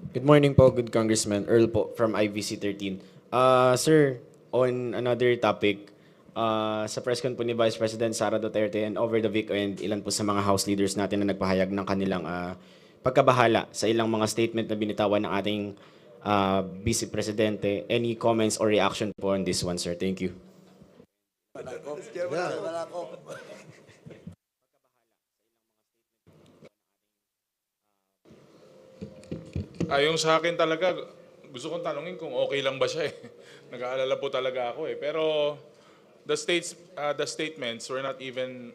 Good morning po, good Congressman. Earl po from IVC 13. Sir, on another topic, sa press con po ni Vice President Sara Duterte and over the weekend, ilan po sa mga House leaders natin na nagpahayag ng kanilang pagkabahala sa ilang mga statement na binitawan ng ating Vice Presidente. Any comments or reaction po on this one, sir? Thank you. Yung sa akin talaga, gusto kong tanungin kung okay lang ba siya eh. Nag-aalala po talaga ako eh. Pero the statements were not even,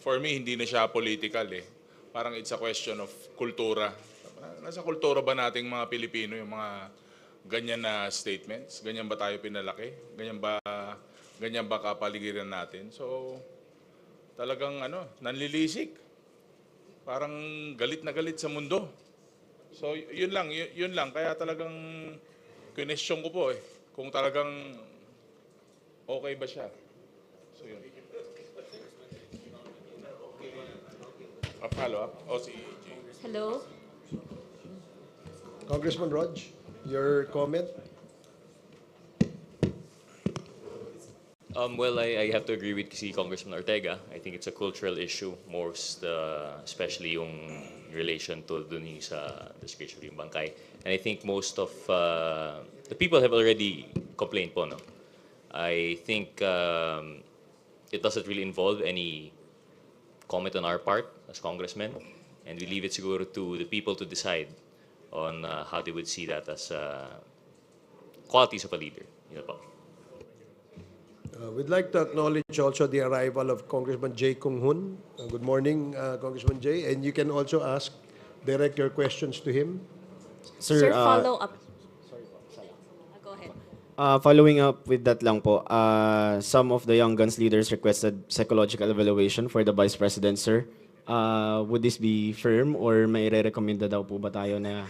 for me, hindi na siya political eh. Parang it's a question of kultura. Nasa kultura ba nating mga Pilipino yung mga ganyan na statements? Ganyan ba tayo pinalaki? Ganyan ba kapaligiran natin? So, talagang nanlilisik. Parang galit na galit sa mundo. So, yun lang. Kaya talagang question ko po eh, kung talagang okay ba siya. So, yun. Follow up? Si EJ. Hello? Congressman Rog, your comment? Well, I have to agree with si Congressman Ortega. I think it's a cultural issue, especially yung relation to dun yung sa description yung bangkay. And I think most of the people have already complained po, no? I think it doesn't really involve any comment on our part as congressmen, and we leave it siguro to the people to decide on how they would see that as qualities of a leader. Yun po. We'd like to acknowledge also the arrival of Congressman Jay Kung Hoon. Good morning, Congressman Jay. And you can also direct your questions to him. Sir, follow up. Go ahead. Following up with that lang po, some of the Young Guns leaders requested psychological evaluation for the Vice President, sir. Would this be firm or may re-recommenda daw po ba tayo na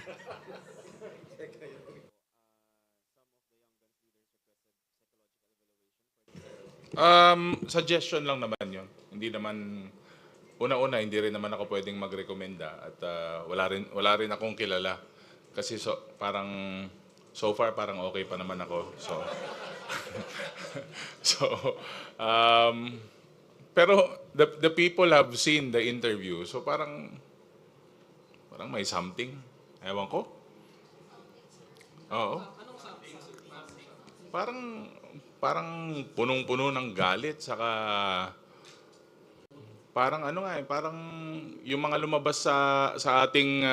Suggestion lang naman yun. Hindi naman, una-una, hindi rin naman ako pwedeng magrekomenda at wala rin akong kilala. Kasi so far parang okay pa naman ako. So, pero the people have seen the interview. So parang may something. Ewan ko. Oo. Parang punong-puno ng galit saka parang parang yung mga lumabas sa ating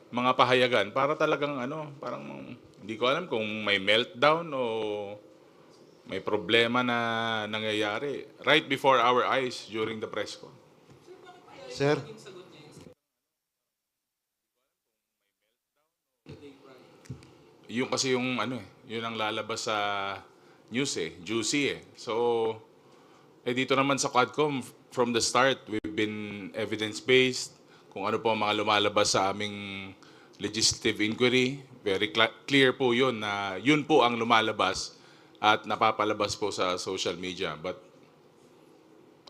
mga pahayagan para talagang parang hindi ko alam kung may meltdown o may problema na nangyayari right before our eyes during the press con. Sir, Yung kasi yun ang lalabas sa news juicy eh. So, dito naman sa Quadcom, from the start, we've been evidence-based, kung ano po ang mga lumalabas sa aming legislative inquiry. Very clear po yun na yun po ang lumalabas at napapalabas po sa social media. But,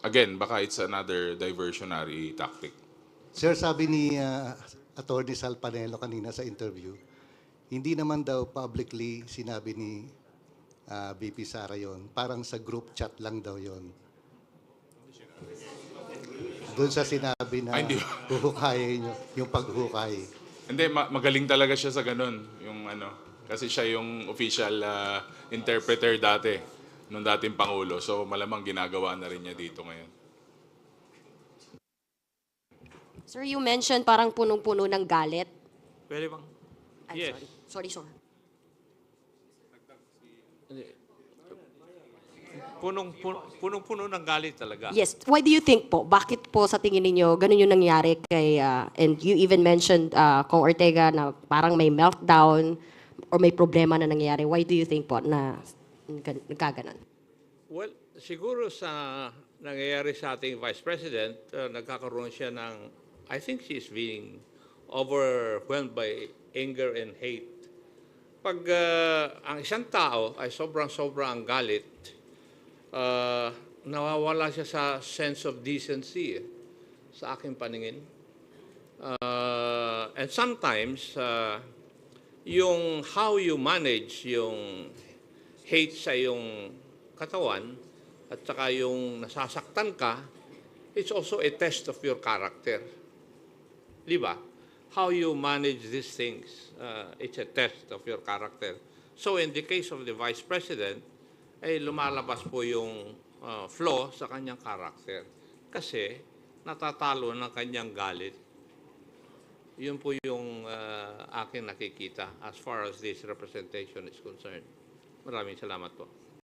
again, baka it's another diversionary tactic. sir, sabi ni Attorney Sal Panelo kanina sa interview, hindi naman daw publicly sinabi ni VP Sara yon. Parang sa group chat lang daw yon. Doon sa sinabi na Hindi. huhukayin nyo, yung paghukay. Hindi, magaling talaga siya sa ganun. Kasi siya yung official interpreter dati, nung dating Pangulo. So malamang ginagawa na rin niya dito ngayon. Sir, you mentioned parang punong-puno ng galit. Pwede bang? Ay, Yes. sorry, sir. Punong-puno ng galit talaga. Yes. Why do you think po? Bakit po sa tingin ninyo ganun yung nangyari kay, and you even mentioned Kong Ortega na parang may meltdown or may problema na nangyari. Why do you think po na nagkaganon? Well, siguro sa nangyayari sa ating Vice President, nagkakaroon siya ng, I think she's being overwhelmed by anger and hate. Pag ang isang tao ay sobrang-sobrang ang galit, nawawala siya sa sense of decency sa aking paningin. And sometimes, yung how you manage yung hate sa iyong katawan at saka yung nasasaktan ka, it's also a test of your character. Di ba? How you manage these things, it's a test of your character. So in the case of the Vice President, ay lumalabas po yung flaw sa kanyang character. Kasi natatalo ng kanyang galit. Yun po yung aking nakikita as far as this representation is concerned. Maraming salamat po.